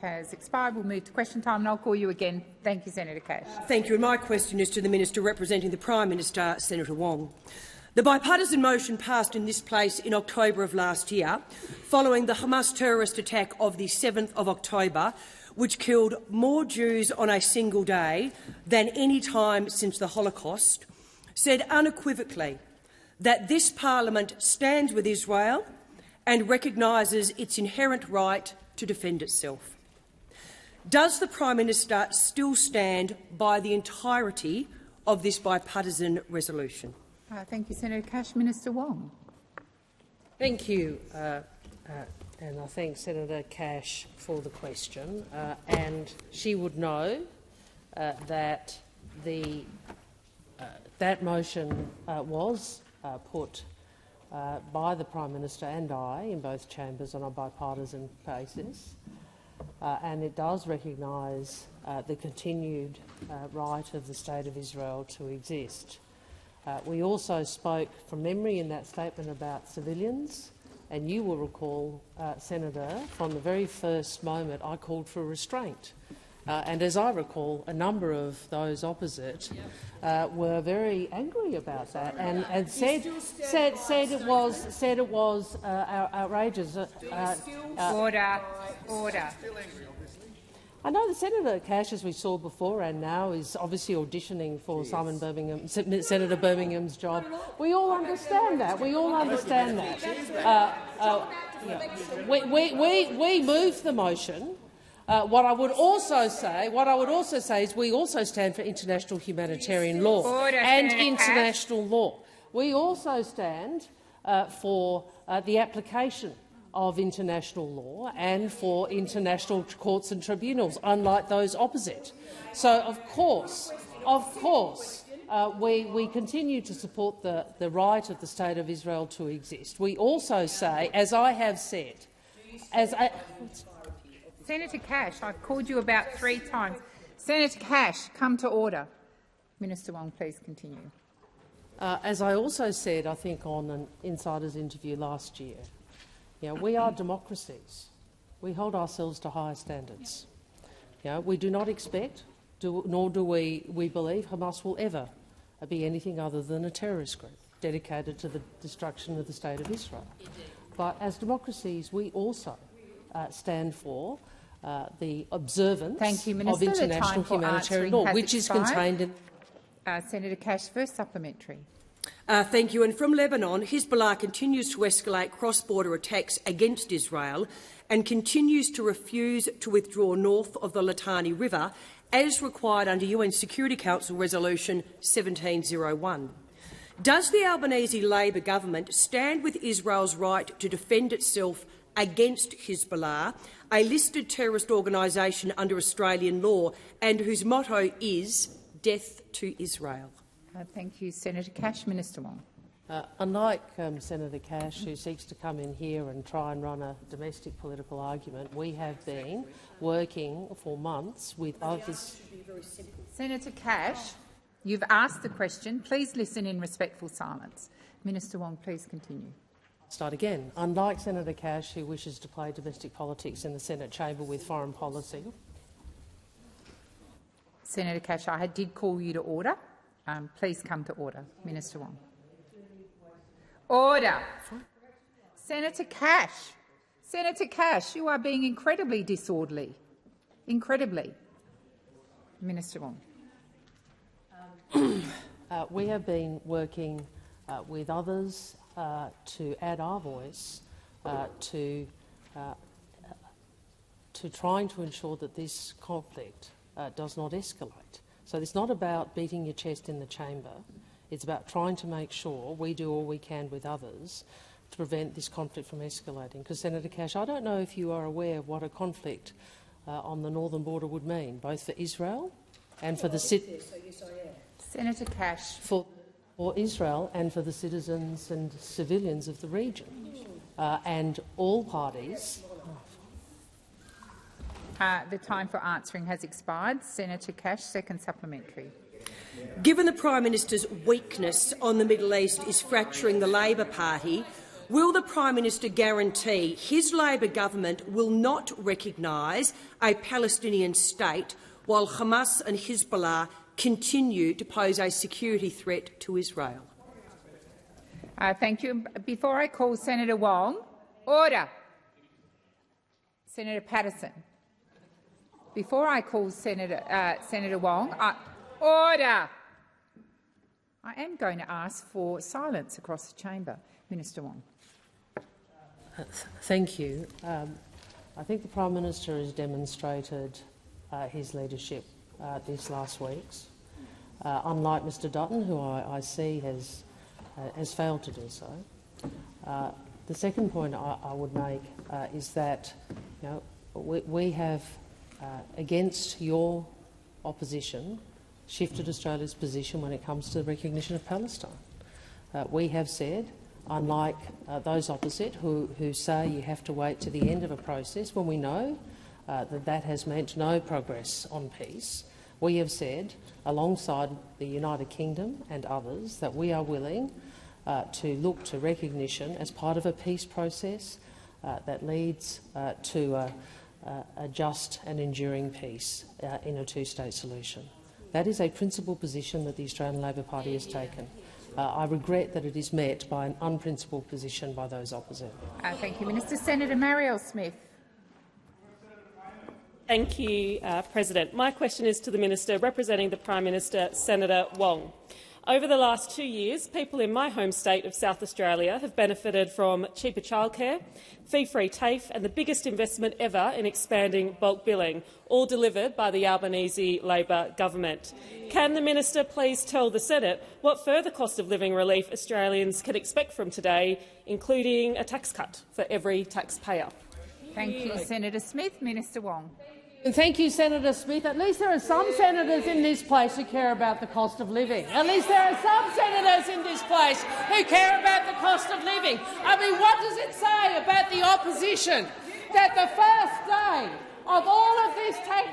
Has expired. We'll move to question time, and I'll call you again. Thank you, Senator Cash. Thank you. And my question is to the Minister representing the Prime Minister, Senator Wong. The bipartisan motion passed in this place in October of last year, following the Hamas terrorist attack of the 7th of October, which killed more Jews on a single day than any time since the Holocaust, said unequivocally that this parliament stands with Israel and recognises its inherent right to defend itself. Does the Prime Minister still stand by the entirety of this bipartisan resolution? Thank you, Senator Cash. Minister Wong. Thank you, and I thank Senator Cash for the question. And she would know that that motion was put by the Prime Minister and I in both chambers on a bipartisan basis. And it does recognise the continued right of the State of Israel to exist. We also spoke from memory in that statement about civilians, and you will recall, Senator, from the very first moment I called for restraint. And as I recall, a number of those opposite were very angry about that and said it was outrageous. Order. I know that Senator Cash, as we saw before and now, is obviously auditioning for Senator Birmingham's job. We all understand that. We moved the motion. What I would also say is we also stand for international humanitarian law and international law. We also stand for the application of international law and for international courts and tribunals, unlike those opposite. So, of course, we continue to support the right of the State of Israel to exist. We also say, as I have said, Senator Cash, I've called you about 3 times. Senator Cash, come to order. Minister Wong, please continue. As I also said, I think, on an Insider's interview last year, we are democracies. We hold ourselves to higher standards. We do not expect, nor do we believe, Hamas will ever be anything other than a terrorist group dedicated to the destruction of the State of Israel. But as democracies, we also stand for the observance of international humanitarian law, which is contained in— Senator Cash, first supplementary. Thank you. And from Lebanon, Hezbollah continues to escalate cross-border attacks against Israel and continues to refuse to withdraw north of the Litani River, as required under UN Security Council Resolution 1701. Does the Albanese Labor government stand with Israel's right to defend itself against Hezbollah, a listed terrorist organisation under Australian law and whose motto is "Death to Israel"? Thank you, Senator Cash. Minister Wong. Unlike Senator Cash, who seeks to come in here and try and run a domestic political argument, we have been working for months with others. Senator Cash, you've asked the question. Please listen in respectful silence. Minister Wong, please continue. Start again. Unlike Senator Cash, who wishes to play domestic politics in the Senate chamber with foreign policy. Senator Cash, I did call you to order. Please come to order. Minister Wong. Order. Senator Cash. Senator Cash, you are being incredibly disorderly. Incredibly. Minister Wong. We have been working with others to add our voice to trying to ensure that this conflict does not escalate. So it's not about beating your chest in the chamber. It's about trying to make sure we do all we can with others to prevent this conflict from escalating. Because, Senator Cash, I don't know if you are aware of what a conflict on the northern border would mean, both for Israel and for the Senator Cash. For Israel and for the citizens and civilians of the region. And all parties— the time for answering has expired. Senator Cash, second supplementary. Given the Prime Minister's weakness on the Middle East is fracturing the Labor Party, will the Prime Minister guarantee his Labor government will not recognise a Palestinian state while Hamas and Hezbollah continue to pose a security threat to Israel? Thank you. Before I call Senator Wong, order. Senator Patterson. Before I call Senator Wong, order. I am going to ask for silence across the chamber. Minister Wong. Thank you. I think the Prime Minister has demonstrated his leadership these last weeks. Unlike Mr Dutton, who I see has failed to do so. The second point I would make is that we have, against your opposition, shifted Australia's position when it comes to the recognition of Palestine. We have said, unlike those opposite who say you have to wait to the end of a process when we know that has meant no progress on peace, we have said, alongside the United Kingdom and others, that we are willing to look to recognition as part of a peace process that leads to a just and enduring peace in a two-state solution. That is a principled position that the Australian Labor Party has taken. I regret that it is met by an unprincipled position by those opposite. Thank you, Minister. Senator Marielle Smith. Thank you, President. My question is to the Minister representing the Prime Minister, Senator Wong. Over the last 2 years, people in my home state of South Australia have benefited from cheaper childcare, fee-free TAFE and the biggest investment ever in expanding bulk billing, all delivered by the Albanese Labor government. Can the Minister please tell the Senate what further cost of living relief Australians can expect from today, including a tax cut for every taxpayer? Thank you, Senator Smith. Minister Wong. Thank you, Senator Smith. At least there are some senators in this place who care about the cost of living. At least there are some senators in this place who care about the cost of living. I mean, what does it say about the opposition that the first day of all of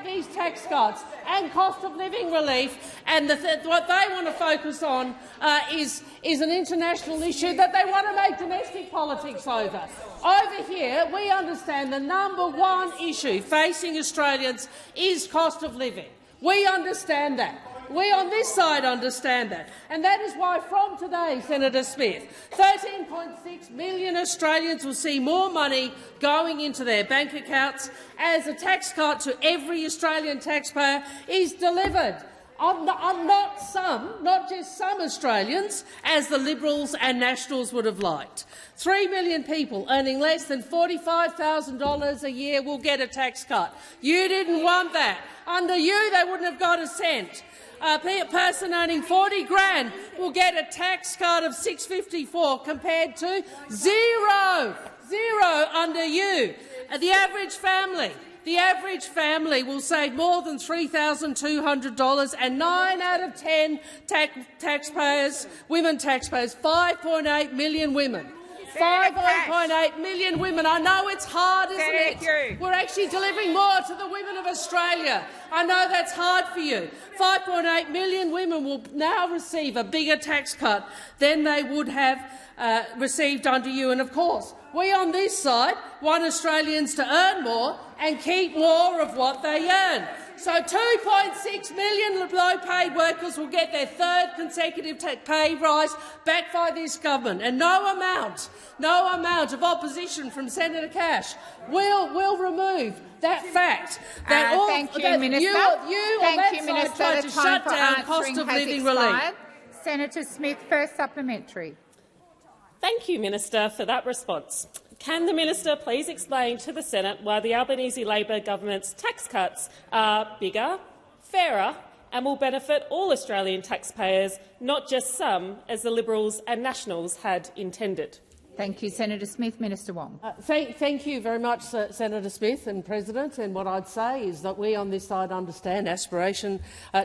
these tax cuts and cost of living relief, and what they want to focus on is an international issue that they want to make domestic politics over. Over here, we understand the #1 issue facing Australians is cost of living. We understand that. We on this side understand that. And that is why from today, Senator Smith, 13.6 million Australians will see more money going into their bank accounts as a tax cut to every Australian taxpayer is delivered. Not just some Australians, as the Liberals and Nationals would have liked. 3 million people earning less than $45,000 a year will get a tax cut. You didn't want that. Under you, they wouldn't have got a cent. A person earning 40 grand will get a tax cut of $654 compared to zero under you. The average family will save more than $3,200, and 9 out of 10 women taxpayers, 5.8 million women. 5.8 million women. I know it's hard, isn't it? We're actually delivering more to the women of Australia. I know that's hard for you. 5.8 million women will now receive a bigger tax cut than they would have received under you. And of course, we on this side want Australians to earn more and keep more of what they earn. So 2.6 million low-paid workers will get their third consecutive pay rise backed by this government, and no amount of opposition from Senator Cash will remove that fact. That thank you, Minister. You on that side tried to shut down cost of living relief. Senator Smith, first supplementary. Thank you, Minister, for that response. Can the Minister please explain to the Senate why the Albanese Labor government's tax cuts are bigger, fairer and will benefit all Australian taxpayers, not just some, as the Liberals and Nationals had intended? Thank you, Senator Smith. Minister Wong. Thank you very much, Senator Smith and President. And what I'd say is that we on this side understand aspiration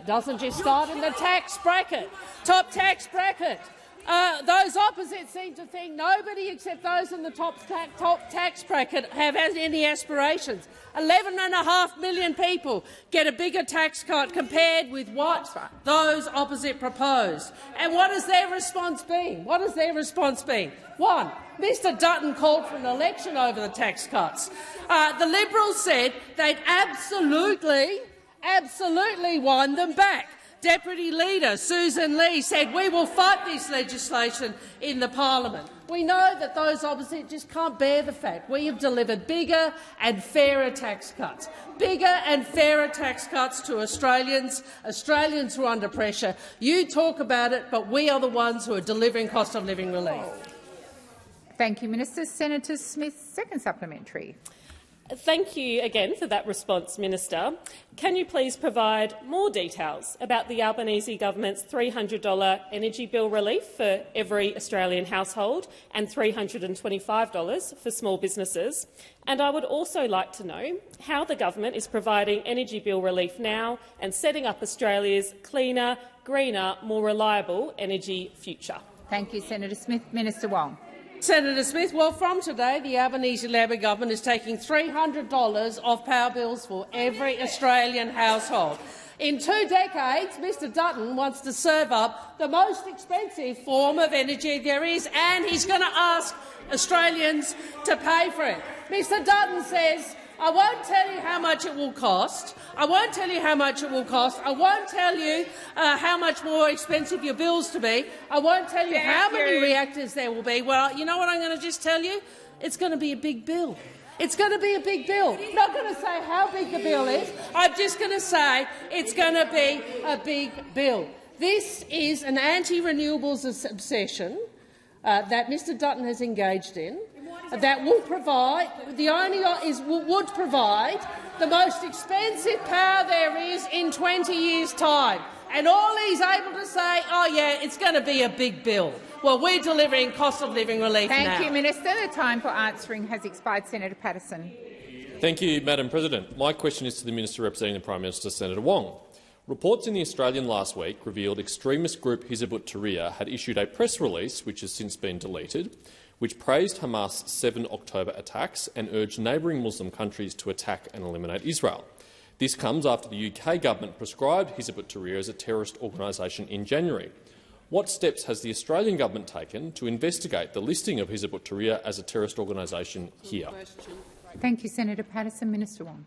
doesn't just start in the tax bracket, top tax bracket. Those opposite seem to think nobody except those in the top tax bracket have any aspirations. 11.5 million people get a bigger tax cut compared with what those opposite propose. And what has their response been? What has their response been? One, Mr Dutton called for an election over the tax cuts. The Liberals said they'd absolutely won them back. Deputy Leader Susan Lee said, "We will fight this legislation in the parliament." We know that those opposite just can't bear the fact we have delivered bigger and fairer tax cuts. Bigger and fairer tax cuts to Australians. Australians who are under pressure. You talk about it, but we are the ones who are delivering cost of living relief. Thank you, Minister. Senator Smith, second supplementary. Thank you again for that response, Minister. Can you please provide more details about the Albanese government's $300 energy bill relief for every Australian household and $325 for small businesses? And I would also like to know how the government is providing energy bill relief now and setting up Australia's cleaner, greener, more reliable energy future. Thank you, Senator Smith. Minister Wong. Senator Smith, well, from today, the Albanese Labor government is taking $300 off power bills for every Australian household. In 2 decades, Mr Dutton wants to serve up the most expensive form of energy there is, and he's going to ask Australians to pay for it. Mr Dutton says, "I won't tell you how much it will cost. I won't tell you how much it will cost. I won't tell you how much more expensive your bills to be. I won't tell you how many reactors there will be." Well, you know what I'm going to just tell you? It's going to be a big bill. It's going to be a big bill. I'm not going to say how big the bill is. I'm just going to say it's going to be a big bill. This is an anti-renewables obsession that Mr Dutton has engaged in, that will provide would provide the most expensive power there is in 20 years' time. And all he's able to say, "Oh yeah, it's going to be a big bill." Well, we're delivering cost of living relief now. Thank you, Minister. The time for answering has expired. Senator Patterson. Thank you, Madam President. My question is to the Minister representing the Prime Minister, Senator Wong. Reports in The Australian last week revealed extremist group Hizb ut-Tahrir had issued a press release, which has since been deleted, which praised Hamas' 7 October attacks and urged neighbouring Muslim countries to attack and eliminate Israel. This comes after the UK government prescribed Hizb ut-Tahrir as a terrorist organisation in January. What steps has the Australian government taken to investigate the listing of Hizb ut-Tahrir as a terrorist organisation here? Thank you, Senator Patterson. Minister Wong.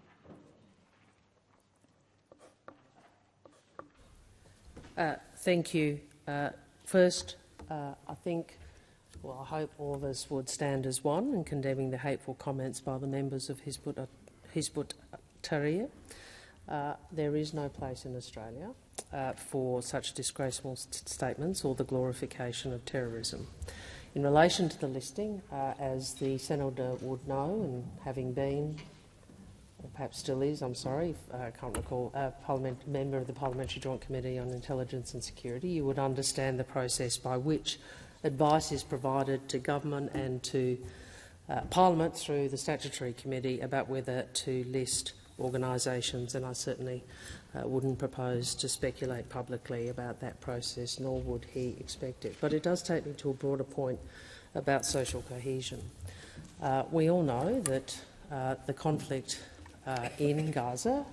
Thank you. First, I think, well, I hope all of us would stand as one in condemning the hateful comments by the members of Hizb ut-Tahrir. There is no place in Australia for such disgraceful statements or the glorification of terrorism. In relation to the listing, as the senator would know, and having been, or perhaps still is, I'm sorry, I can't recall, a member of the Parliamentary Joint Committee on Intelligence and Security, you would understand the process by which advice is provided to government and to Parliament through the Statutory Committee about whether to list organisations, and I certainly wouldn't propose to speculate publicly about that process, nor would he expect it. But it does take me to a broader point about social cohesion. We all know that the conflict in Gaza,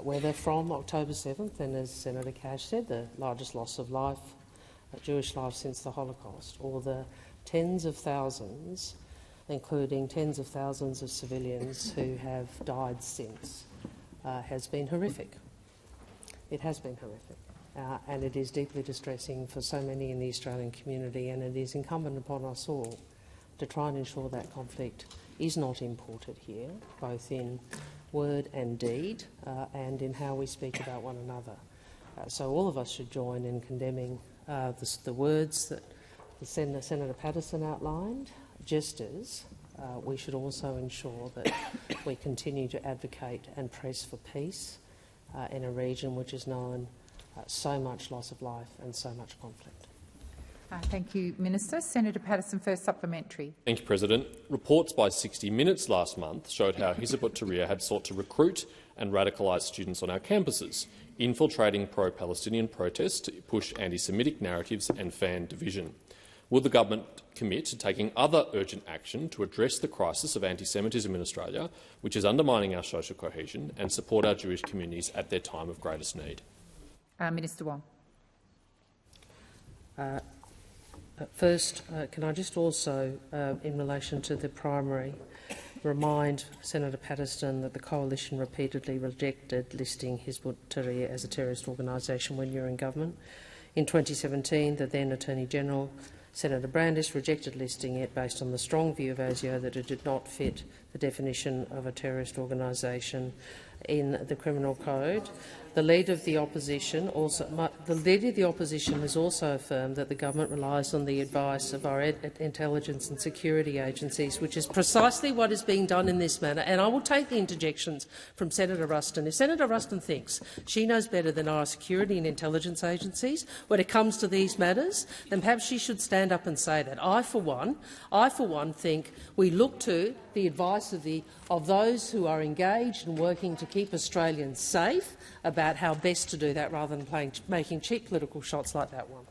whether from October 7th, and as Senator Cash said, the largest loss of life, Jewish life since the Holocaust, or the tens of thousands, including tens of thousands of civilians who have died since, has been horrific. It has been horrific, and it is deeply distressing for so many in the Australian community, and it is incumbent upon us all to try and ensure that conflict is not imported here, both in word and deed, and in how we speak about one another. So all of us should join in condemning the words that Senator Patterson outlined, just as we should also ensure that we continue to advocate and press for peace in a region which has known so much loss of life and so much conflict. Thank you, Minister. Senator Patterson, first supplementary. Thank you, President. Reports by 60 Minutes last month showed how Hizb ut-Tahrir had sought to recruit and radicalise students on our campuses, infiltrating pro-Palestinian protests to push anti-Semitic narratives and fan division. Will the government commit to taking other urgent action to address the crisis of anti-Semitism in Australia, which is undermining our social cohesion, and support our Jewish communities at their time of greatest need? Minister Wong. First, can I just also, in relation to the primary, remind Senator Patterson that the Coalition repeatedly rejected listing Hizb ut-Tahrir as a terrorist organisation when you were in government. In 2017, the then Attorney-General, Senator Brandis, rejected listing it based on the strong view of ASIO that it did not fit the definition of a terrorist organisation in the Criminal Code. The Leader of the Opposition has also affirmed that the government relies on the advice of our intelligence and security agencies, which is precisely what is being done in this matter. And I will take the interjections from Senator Ruston. If Senator Ruston thinks she knows better than our security and intelligence agencies when it comes to these matters, then perhaps she should stand up and say that. I, for one, think we look to the advice of those who are engaged and working to keep Australians safe about how best to do that, rather than making cheap political shots like that one.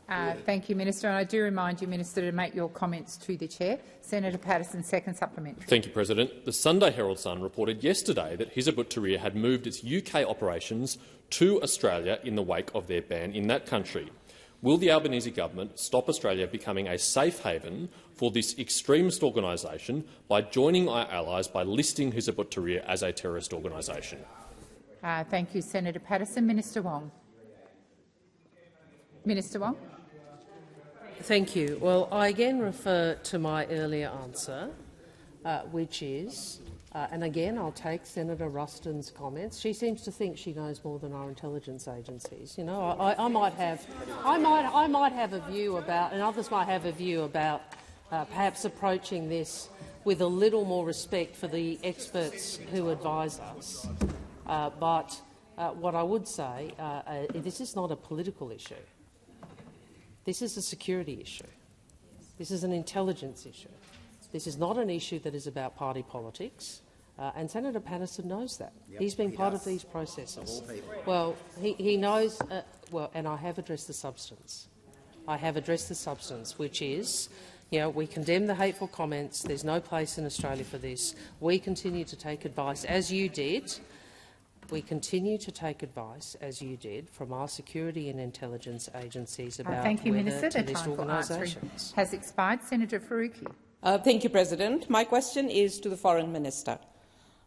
Thank you, Minister. And I do remind you, Minister, to make your comments to the chair. Senator Patterson, second supplementary. Thank you, President. The Sunday Herald Sun reported yesterday that Hizb ut-Tahrir had moved its UK operations to Australia in the wake of their ban in that country. Will the Albanese government stop Australia becoming a safe haven for this extremist organisation by joining our allies by listing Hizb ut-Tahrir as a terrorist organisation? Thank you, Senator Patterson. Minister Wong. Minister Wong. Thank you. Well, I again refer to my earlier answer, which is, and again I'll take Senator Ruston's comments. She seems to think she knows more than our intelligence agencies. You know, I might have a view about, and others might have a view about, perhaps approaching this with a little more respect for the experts who advise us. But what I would say, this is not a political issue. This is a security issue. This is an intelligence issue. This is not an issue that is about party politics, and Senator Patterson knows that. Yep, he's been part of these processes. Well, he knows, and I have addressed the substance. I have addressed the substance, which is, you know, we condemn the hateful comments. There's no place in Australia for this. We continue to take advice, as you did. We continue to take advice, as you did, from our security and intelligence agencies about thank you, whether Minister. to The list time for answering organisations. has expired. Senator Faruqi. Thank you, President. My question is to the Foreign Minister.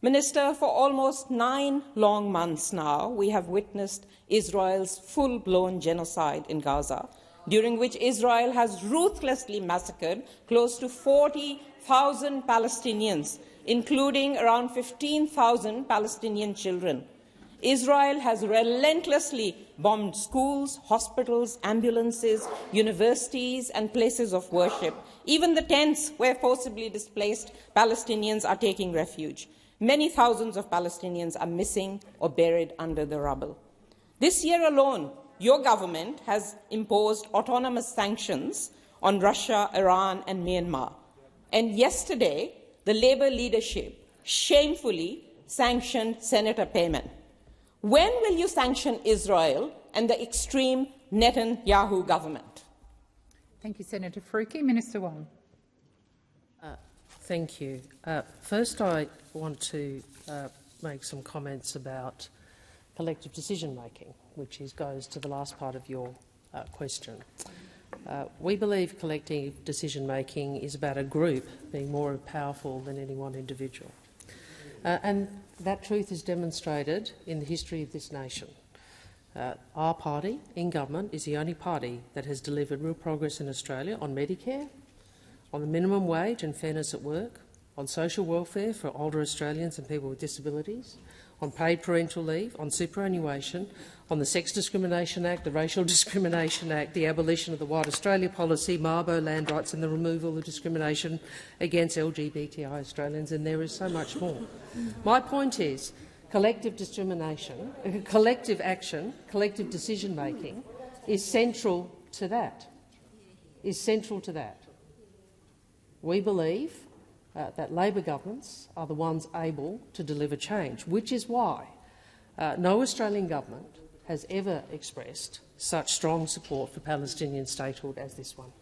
Minister, for almost 9 long months now, we have witnessed Israel's full-blown genocide in Gaza, during which Israel has ruthlessly massacred close to 40,000 Palestinians, including around 15,000 Palestinian children. Israel has relentlessly bombed schools, hospitals, ambulances, universities and places of worship, even the tents where forcibly displaced Palestinians are taking refuge. Many thousands of Palestinians are missing or buried under the rubble. This year alone, your government has imposed autonomous sanctions on Russia, Iran and Myanmar. And yesterday, the Labour leadership shamefully sanctioned Senator Payman. When will you sanction Israel and the extreme Netanyahu government? Thank you, Senator Faruqi. Minister Wong. Thank you. First, I want to make some comments about collective decision-making, which goes to the last part of your question. We believe collective decision-making is about a group being more powerful than any one individual. And that truth is demonstrated in the history of this nation. Our party in government is the only party that has delivered real progress in Australia on Medicare, on the minimum wage and fairness at work, on social welfare for older Australians and people with disabilities, on paid parental leave, on superannuation, on the Sex Discrimination Act, the Racial Discrimination Act, the abolition of the White Australia policy, Mabo land rights and the removal of discrimination against LGBTI Australians, and there is so much more. My point is collective discrimination, collective action, collective decision-making is central to that. We believe that Labor governments are the ones able to deliver change, which is why no Australian government has ever expressed such strong support for Palestinian statehood as this one.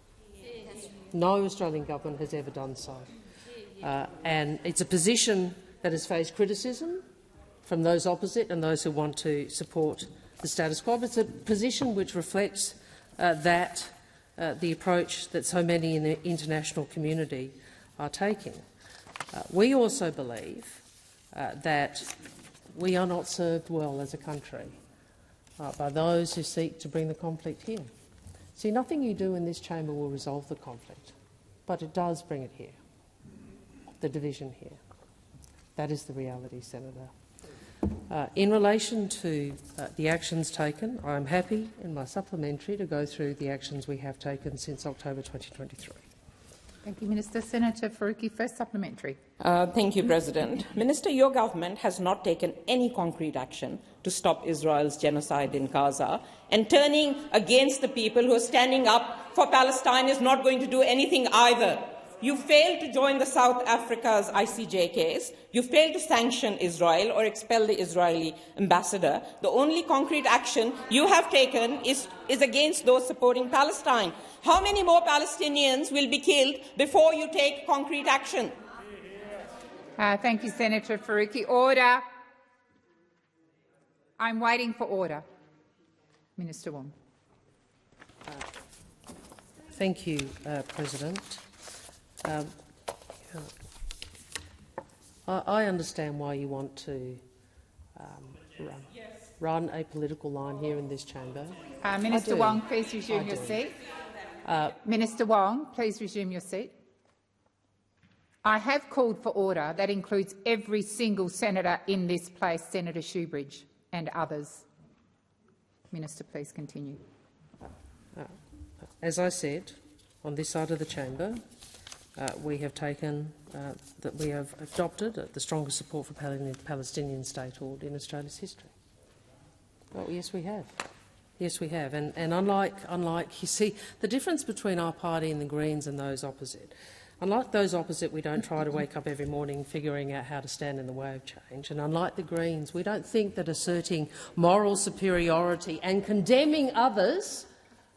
No Australian government has ever done so. And it's a position that has faced criticism from those opposite and those who want to support the status quo. But it's a position which reflects the approach that so many in the international community are taking. We also believe that we are not served well as a country by those who seek to bring the conflict here. See, nothing you do in this chamber will resolve the conflict, but it does bring it here, the division here. That is the reality, Senator. In relation to the actions taken, I am happy in my supplementary to go through the actions we have taken since October 2023. Thank you, Minister. Senator Faruqi, first supplementary. Thank you, President. Minister, your government has not taken any concrete action to stop Israel's genocide in Gaza, and turning against the people who are standing up for Palestine is not going to do anything either. You failed to join the South Africa's ICJ case. You failed to sanction Israel or expel the Israeli ambassador. The only concrete action you have taken is against those supporting Palestine. How many more Palestinians will be killed before you take concrete action? Thank you, Senator Faruqi. Order. I'm waiting for order. Minister Wong. Thank you, President. I understand why you want to run a political line here in this chamber. Minister Wong, please resume your seat. Minister Wong, please resume your seat. I have called for order. That includes every single senator in this place, Senator Shoebridge and others. Minister, please continue. As I said, on this side of the chamber, we have adopted the strongest support for Palestinian statehood in Australia's history. Well, yes, we have. Yes, we have. And unlike you see, the difference between our party and the Greens and those opposite, unlike those opposite, we don't try to wake up every morning figuring out how to stand in the way of change. And unlike the Greens, we don't think that asserting moral superiority and condemning others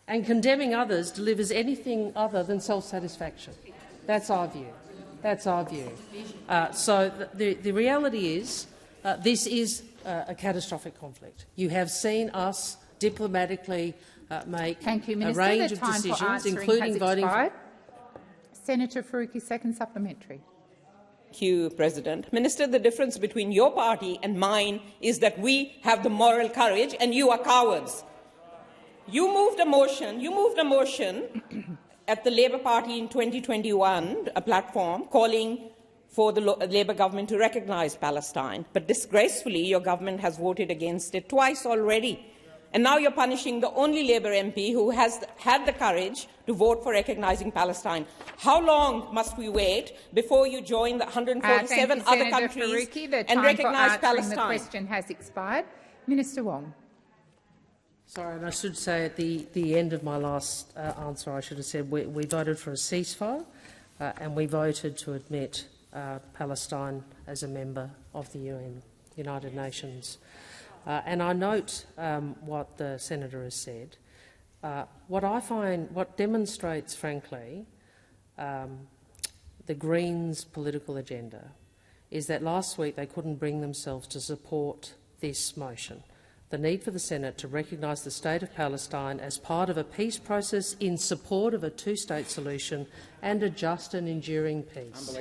delivers anything other than self-satisfaction. That's our view. That's our view. So the reality is this is a catastrophic conflict. You have seen us diplomatically make a range of decisions, including voting for— Senator Faruqi, second supplementary. Thank you, President. Minister, the difference between your party and mine is that we have the moral courage and you are cowards. You moved a motion at the Labour Party in 2021, a platform calling for the Labour government to recognise Palestine. But disgracefully, your government has voted against it twice already. And now you're punishing the only Labour MP who has had the courage to vote for recognising Palestine. How long must we wait before you join the 147 other countries Faruqi, and recognise Palestine? The question has expired. Minister Wong. Sorry, and I should say at the end of my last answer, I should have said we voted for a ceasefire and we voted to admit Palestine as a member of the United Nations. And I note what the senator has said. What demonstrates, frankly, the Greens' political agenda is that last week they couldn't bring themselves to support this motion, the need for the Senate to recognise the State of Palestine as part of a peace process in support of a two-state solution and a just and enduring peace.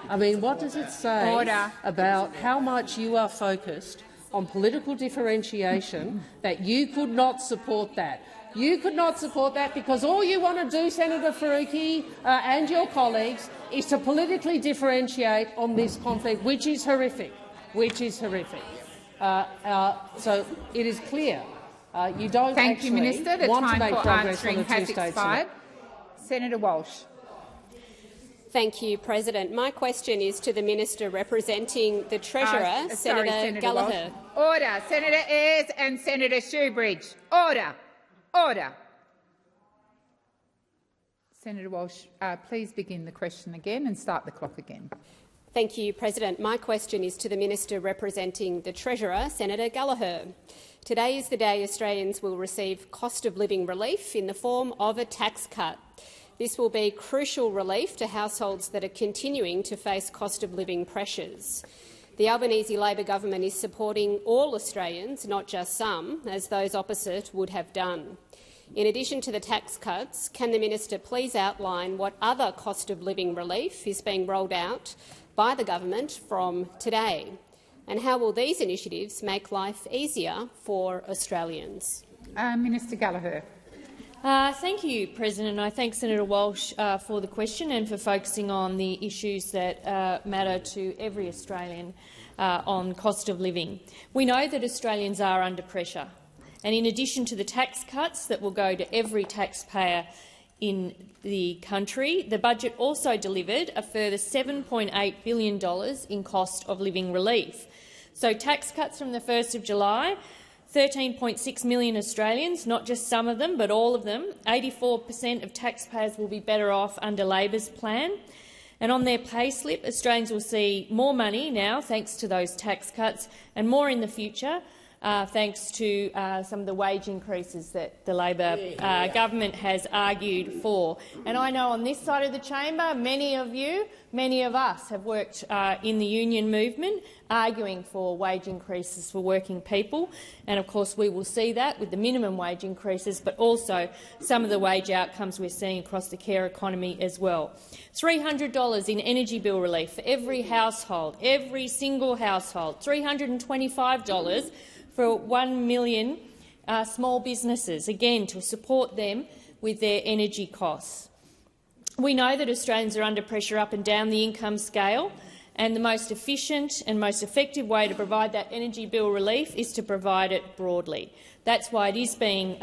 I mean, what does it say about how much you are focused on political differentiation that you could not support that? You could not support that because all you want to do, Senator Faruqi and your colleagues, is to politically differentiate on this conflict, which is horrific. So it is clear you don't Thank you, Minister. The want to time make for progress on the answering has two-state expired. solution. Senator Walsh. Thank you, President. My question is to the Minister representing the Treasurer, Senator Gallagher. Walsh. Order. Senator Ayres and Senator Shoebridge. Order. Order. Senator Walsh, please begin the question again and start the clock again. Thank you, President. My question is to the Minister representing the Treasurer, Senator Gallagher. Today is the day Australians will receive cost-of-living relief in the form of a tax cut. This will be crucial relief to households that are continuing to face cost of living pressures. The Albanese Labor government is supporting all Australians, not just some, as those opposite would have done. In addition to the tax cuts, can the minister please outline what other cost of living relief is being rolled out by the government from today? And how will these initiatives make life easier for Australians? Minister Gallagher. Thank you, President. I thank Senator Walsh for the question and for focusing on the issues that matter to every Australian on cost of living. We know that Australians are under pressure, and in addition to the tax cuts that will go to every taxpayer in the country, the budget also delivered a further $7.8 billion in cost of living relief. So tax cuts from the 1st of July, 13.6 million Australians, not just some of them but all of them. 84% of taxpayers will be better off under Labor's plan. And on their payslip, Australians will see more money now thanks to those tax cuts and more in the future thanks to some of the wage increases that the Labor government has argued for. And I know on this side of the chamber, many of us have worked in the union movement arguing for wage increases for working people. And of course we will see that with the minimum wage increases, but also some of the wage outcomes we're seeing across the care economy as well. $300 in energy bill relief for every household, every single household, $325 for 1 million small businesses, again to support them with their energy costs. We know that Australians are under pressure up and down the income scale, and the most efficient and most effective way to provide that energy bill relief is to provide it broadly. That's why it is being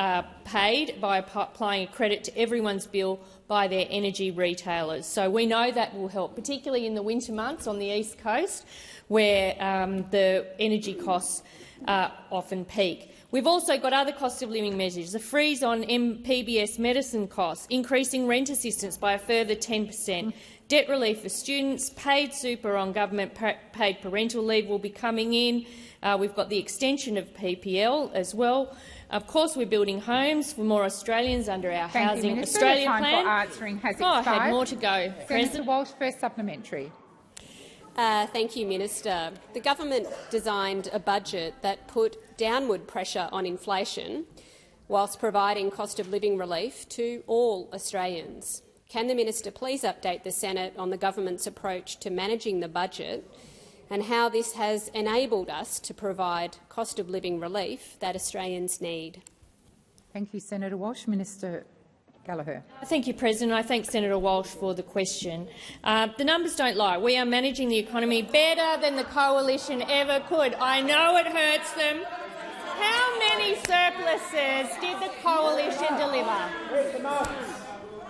paid by applying a credit to everyone's bill by their energy retailers. So we know that will help, particularly in the winter months on the East Coast, where the energy costs often peak. We've also got other cost of living measures, a freeze on PBS medicine costs, increasing rent assistance by a further 10%, debt relief for students, paid super on government-paid parental leave will be coming in. We've got the extension of PPL as well. Of course, we're building homes for more Australians under our Housing Australia plan. The time for answering has expired. I had more to go. Senator Walsh, first supplementary. Thank you, Minister. The government designed a budget that put downward pressure on inflation whilst providing cost of living relief to all Australians. Can the minister please update the Senate on the government's approach to managing the budget and how this has enabled us to provide cost of living relief that Australians need? Thank you, Senator Walsh. Minister Gallagher. Thank you, President. I thank Senator Walsh for the question. The numbers don't lie. We are managing the economy better than the coalition ever could. I know it hurts them. How many surpluses did the coalition deliver?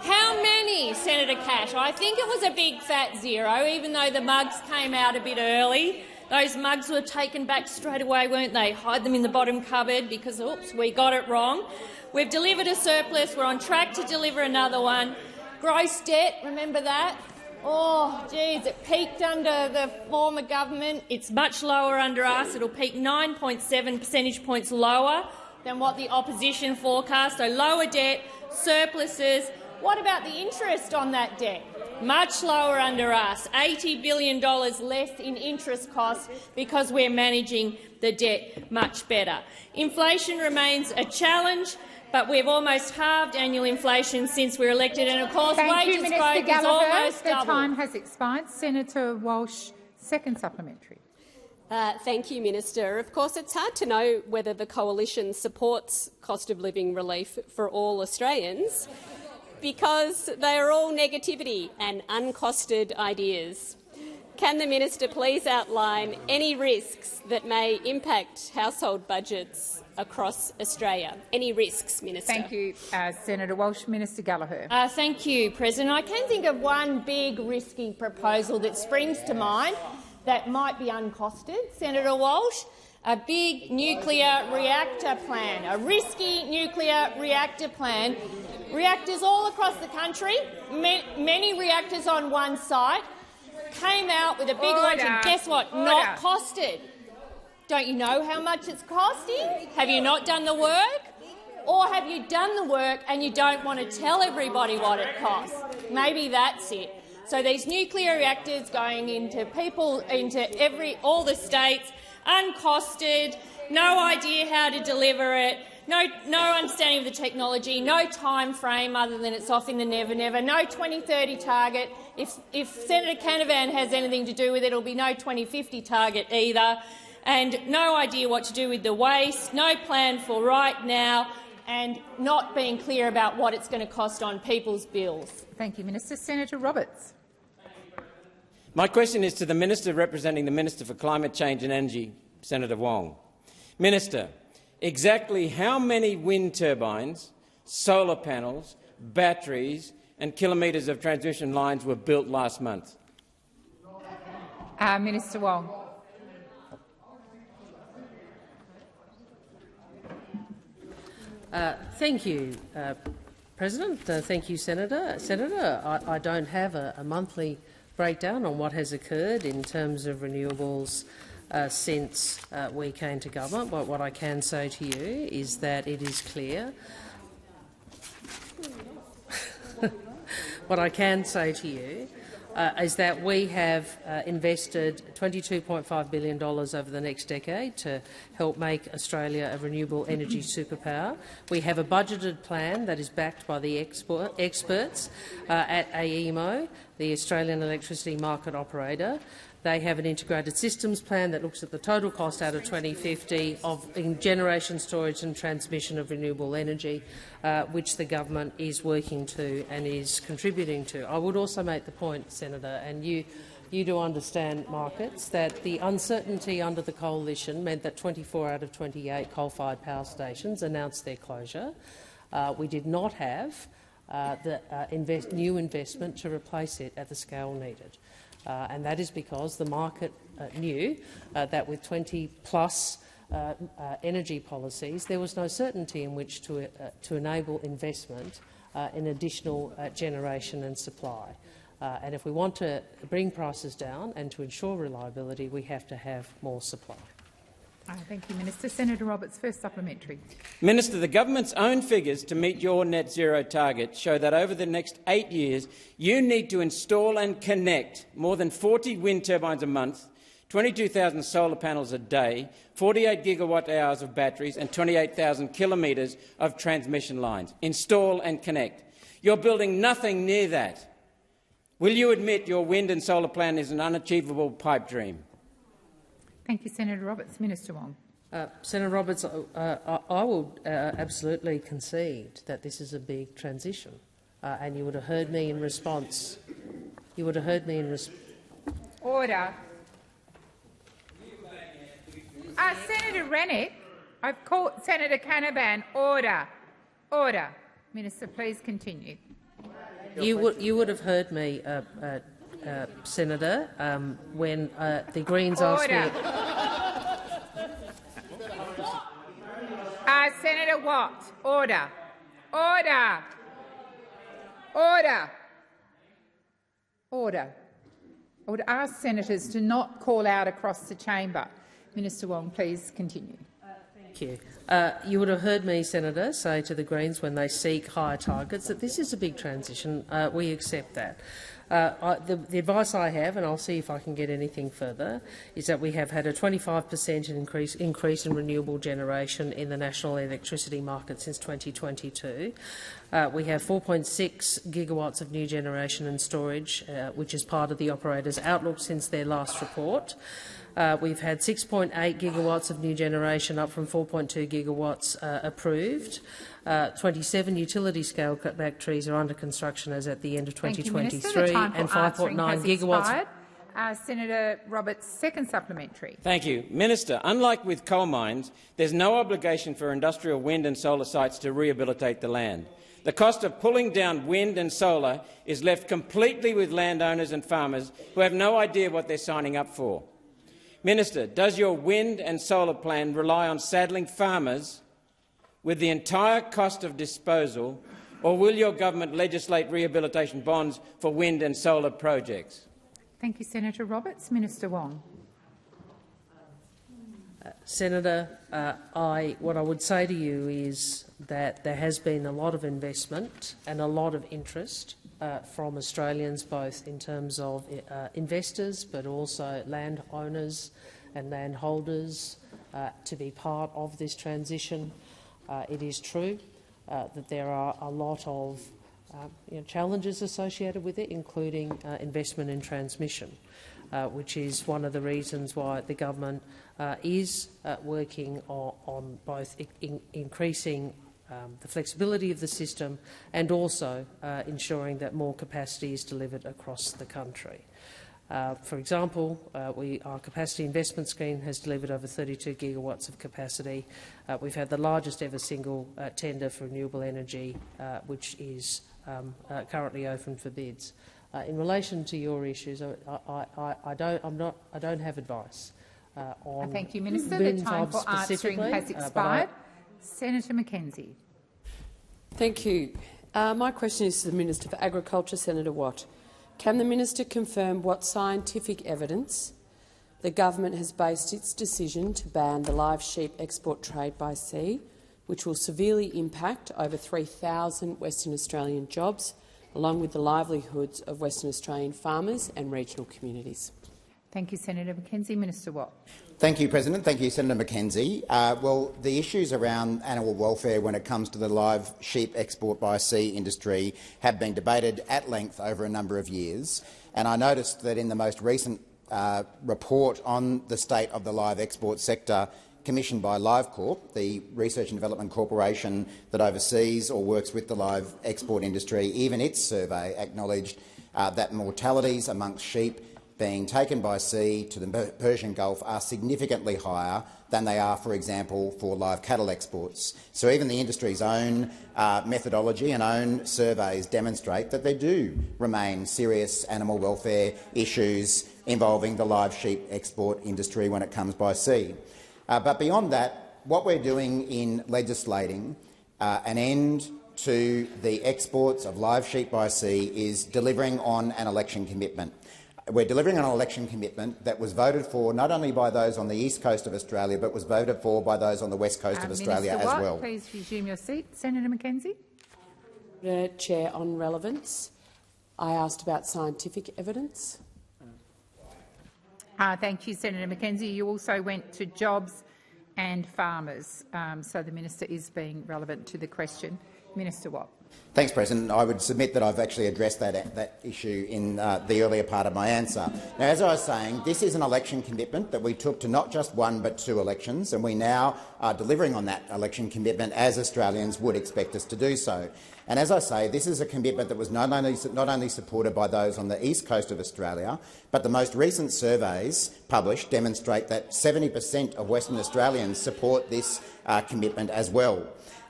How many, Senator Cash? I think it was a big fat zero, even though the mugs came out a bit early. Those mugs were taken back straight away, weren't they? Hide them in the bottom cupboard because, oops, we got it wrong. We've delivered a surplus. We're on track to deliver another one. Gross debt, remember that? Oh, geez, it peaked under the former government. It's much lower under us. It'll peak 9.7 percentage points lower than what the opposition forecast. So lower debt, surpluses. What about the interest on that debt? Much lower under us, $80 billion less in interest costs because we're managing the debt much better. Inflation remains a challenge, but we've almost halved annual inflation since we were elected, and of course wages growth is almost double. The time has expired. Senator Walsh, second supplementary. Thank you, Minister. Of course, it's hard to know whether the coalition supports cost of living relief for all Australians because they are all negativity and uncosted ideas. Can the minister please outline any risks that may impact household budgets across Australia? Any risks, Minister? Thank you, Senator Walsh. Minister Gallagher. Thank you, President. I can think of one big risky proposal that springs to mind that might be uncosted, Senator Walsh. A big nuclear reactor plan, a risky nuclear reactor plan. Reactors all across the country, many reactors on one site, came out with a big launch and guess what? Not costed. Don't you know how much it's costing? Have you not done the work? Or have you done the work and you don't want to tell everybody what it costs? Maybe that's it. So these nuclear reactors going into all the states, uncosted, no idea how to deliver it, no understanding of the technology, no time frame other than it's off in the never-never, no 2030 target. If Senator Canavan has anything to do with it, it'll be no 2050 target either, and no idea what to do with the waste, no plan for right now, and not being clear about what it's going to cost on people's bills. Thank you, Minister. Senator Roberts. My question is to the Minister representing the Minister for Climate Change and Energy, Senator Wong. Minister, exactly how many wind turbines, solar panels, batteries and kilometres of transmission lines were built last month? Minister Wong. Thank you, President. Thank you, Senator. I don't have a monthly breakdown on what has occurred in terms of renewables since we came to government, but what I can say to you is that it is clear. What I can say to you is that we have invested $22.5 billion over the next decade to help make Australia a renewable energy superpower. We have a budgeted plan that is backed by the experts at AEMO, the Australian Electricity Market Operator. They have an integrated systems plan that looks at the total cost out of 2050 in generation, storage and transmission of renewable energy, which the government is working to and is contributing to. I would also make the point, Senator, and you do understand markets, that the uncertainty under the coalition meant that 24 out of 28 coal-fired power stations announced their closure. We did not have new investment to replace it at the scale needed. And that is because the market knew that with 20-plus energy policies, there was no certainty in which to enable investment in additional generation and supply. And if we want to bring prices down and to ensure reliability, we have to have more supply. Thank you, Minister. Senator Roberts, first supplementary. Minister, the government's own figures to meet your net zero target show that over the next 8 years you need to install and connect more than 40 wind turbines a month, 22,000 solar panels a day, 48 gigawatt-hours of batteries and 28,000 kilometres of transmission lines. Install and connect. You're building nothing near that. Will you admit your wind and solar plan is an unachievable pipe dream? Thank you, Senator Roberts. Minister Wong. Senator Roberts, I will absolutely concede that this is a big transition, and you would have heard me in response. You would have heard me in response. Order. Senator Rennick, I've called Senator Canavan. Order. Order. Minister, please continue. You would have heard me, Senator, when the Greens asked me. Senator Watt, order. Order. Order. Order. I would ask senators to not call out across the chamber. Minister Wong, please continue. Thank you. You would have heard me, Senator, say to the Greens when they seek higher targets that this is a big transition. We accept that. The advice I have, and I'll see if I can get anything further, is that we have had a 25% increase in renewable generation in the national electricity market since 2022. We have 4.6 gigawatts of new generation and storage, which is part of the operator's outlook since their last report. We've had 6.8 gigawatts of new generation, up from 4.2 gigawatts approved. 27 utility-scale batteries are under construction as at the end of 2023, and 5.9 gigawatts. Senator Roberts, second supplementary. Thank you. Minister, unlike with coal mines, there's no obligation for industrial wind and solar sites to rehabilitate the land. The cost of pulling down wind and solar is left completely with landowners and farmers who have no idea what they're signing up for. Minister, does your wind and solar plan rely on saddling farmers with the entire cost of disposal, or will your government legislate rehabilitation bonds for wind and solar projects? Thank you, Senator Roberts. Minister Wong. Senator, what I would say to you is that there has been a lot of investment and a lot of interest from Australians, both in terms of investors but also landowners and landholders, to be part of this transition. It is true that there are a lot of challenges associated with it, including investment in transmission, which is one of the reasons why the government is working on both increasing the flexibility of the system and also ensuring that more capacity is delivered across the country. For example, our capacity investment scheme has delivered over 32 gigawatts of capacity. We've had the largest ever single tender for renewable energy, which is currently open for bids. In relation to your issues, I don't have advice on. Thank you, Minister. The time for answering has expired. Senator Mackenzie. Thank you. My question is to the Minister for Agriculture, Senator Watt. Can the minister confirm what scientific evidence the government has based its decision to ban the live sheep export trade by sea, which will severely impact over 3,000 Western Australian jobs, along with the livelihoods of Western Australian farmers and regional communities? Thank you, Senator Mackenzie. Minister Watt. Thank you, President. Thank you, Senator Mackenzie. Well, the issues around animal welfare when it comes to the live sheep export by sea industry have been debated at length over a number of years, and I noticed that in the most recent report on the state of the live export sector commissioned by LiveCorp, the Research and Development Corporation that oversees or works with the live export industry, even its survey acknowledged that mortalities amongst sheep being taken by sea to the Persian Gulf are significantly higher than they are, for example, for live cattle exports. So even the industry's own methodology and own surveys demonstrate that there do remain serious animal welfare issues involving the live sheep export industry when it comes by sea. But beyond that, what we're doing in legislating an end to the exports of live sheep by sea is delivering on an election commitment. We're delivering on an election commitment that was voted for not only by those on the east coast of Australia, but was voted for by those on the west coast of Australia Minister as well. Watt, please resume your seat. Senator Mackenzie. Chair, on relevance, I asked about scientific evidence. Thank you, Senator Mackenzie. You also went to jobs and farmers, so the minister is being relevant to the question. Minister Watt. Thanks, President. I would submit that I've actually addressed that issue in the earlier part of my answer. Now, as I was saying, this is an election commitment that we took to not just one but two elections, and we now are delivering on that election commitment as Australians would expect us to do so. And as I say, this is a commitment that was not only supported by those on the east coast of Australia, but the most recent surveys published demonstrate that 70% of Western Australians support this commitment as well.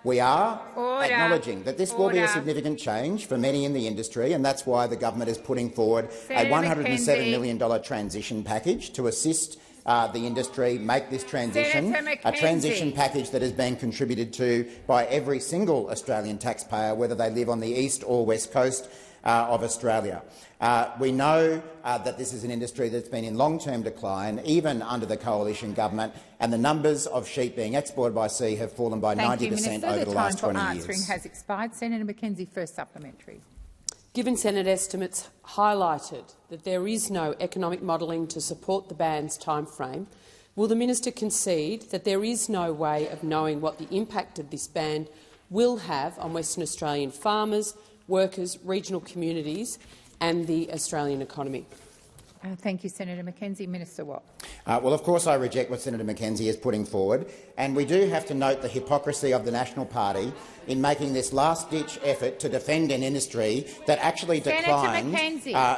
We are acknowledging that this will be a significant change for many in the industry, and that's why the government is putting forward a $107 million transition package to assist the industry make this transition, a transition package that is being contributed to by every single Australian taxpayer, whether they live on the east or west coast of Australia. We know that this is an industry that's been in long-term decline, even under the coalition government, and the numbers of sheep being exported by sea have fallen by 90% over the last 20 years. The time for answering has expired. Senator Mackenzie, first supplementary. Given Senate estimates highlighted that there is no economic modelling to support the ban's timeframe, will the minister concede that there is no way of knowing what the impact of this ban will have on Western Australian farmers, workers, regional communities and the Australian economy? Thank you, Senator Mackenzie. Minister Watt. Well, of course I reject what Senator Mackenzie is putting forward, and we do have to note the hypocrisy of the National Party in making this last-ditch effort to defend an industry that actually declined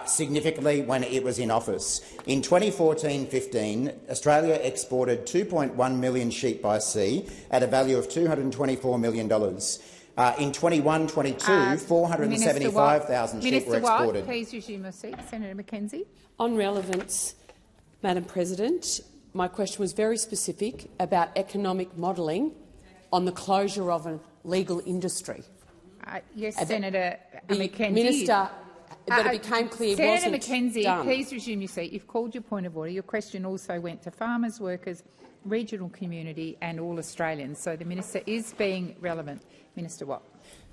significantly when it was in office. In 2014-15, Australia exported 2.1 million sheep by sea at a value of $224 million. In 21-22, 475,000 sheep were exported. Watt, please resume your seat. Senator Mackenzie. On relevance, Madam President, my question was very specific about economic modelling on the closure of a legal industry. Yes, Senator Mackenzie. Minister, that it became clear Senator wasn't Mackenzie, done. please resume your seat. You've called your point of order. Your question also went to farmers, workers regional community and all Australians. So the minister is being relevant. Minister Watt.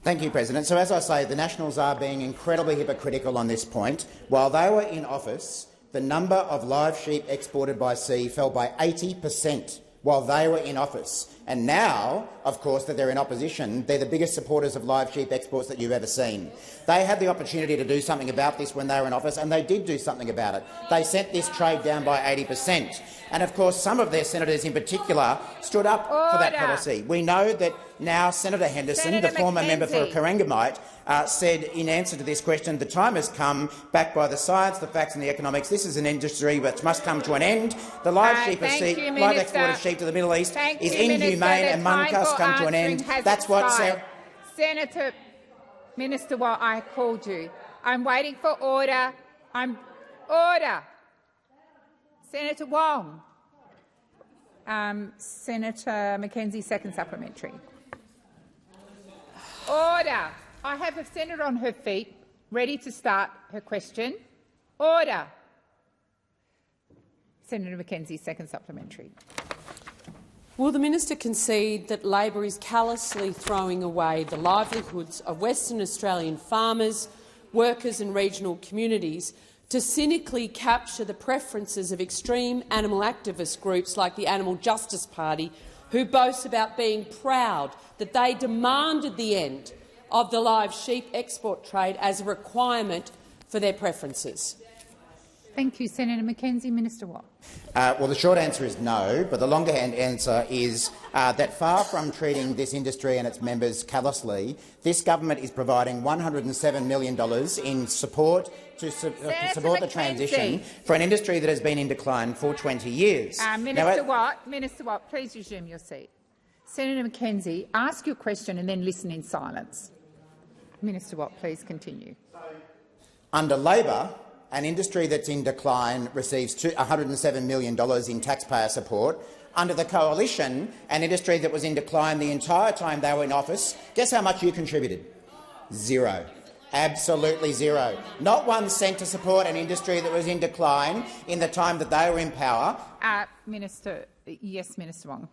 Thank you, President. So, as I say, the Nationals are being incredibly hypocritical on this point. While they were in office, the number of live sheep exported by sea fell by 80% while they were in office. And now, of course, that they're in opposition, they're the biggest supporters of live sheep exports that you've ever seen. They had the opportunity to do something about this when they were in office, and they did do something about it. They sent this trade down by 80%. And, of course, some of their senators in particular stood up for that policy. We know that now Senator Henderson, the former member for Corangamite, said in answer to this question, the time has come, backed by the science, the facts and the economics. This is an industry which must come to an end. The live live export of sheep to the Middle East is inhumane and must come to an end. That's what Senator Minister Watt, I called you. I'm waiting for order. Order. Senator Wong. Senator Mackenzie, second supplementary. Order. I have a senator on her feet, ready to start her question. Order. Senator Mackenzie, second supplementary. Will the minister concede that Labor is callously throwing away the livelihoods of Western Australian farmers, workers and regional communities to cynically capture the preferences of extreme animal activist groups like the Animal Justice Party, who boast about being proud that they demanded the end of the live sheep export trade as a requirement for their preferences? Thank you, Senator Mackenzie. Minister Watt. Well, the short answer is no, but the longer-hand answer is that far from treating this industry and its members callously, this government is providing $107 million in support to support the transition for an industry that has been in decline for 20 years. Minister Watt, please resume your seat. Senator Mackenzie, ask your question and then listen in silence. Minister Watt, please continue. Under Labor, an industry that's in decline receives $107 million in taxpayer support. Under the Coalition, an industry that was in decline the entire time they were in office, guess how much you contributed? Zero. Absolutely zero. Not 1 cent to support an industry that was in decline in the time that they were in power. Yes, Minister Wong.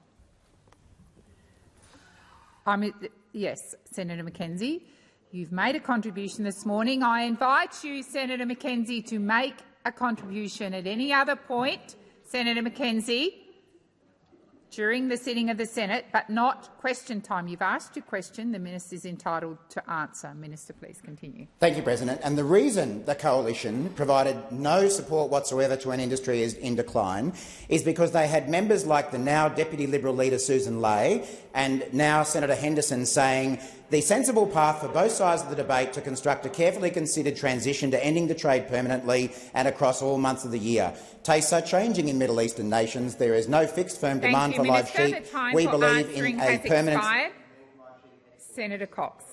Yes, Senator Mackenzie. You've made a contribution this morning. I invite you, Senator Mackenzie, to make a contribution at any other point, Senator Mackenzie, during the sitting of the Senate, but not question time. You've asked your question. The minister is entitled to answer. Minister, please continue. Thank you, President. And the reason the Coalition provided no support whatsoever to an industry in decline is because they had members like the now Deputy Liberal leader Susan Ley and now Senator Henderson saying the sensible path for both sides of the debate to construct a carefully considered transition to ending the trade permanently and across all months of the year. Tastes are changing in Middle Eastern nations. There is no fixed firm demand for live sheep. We believe in a permanent. Senator Cox.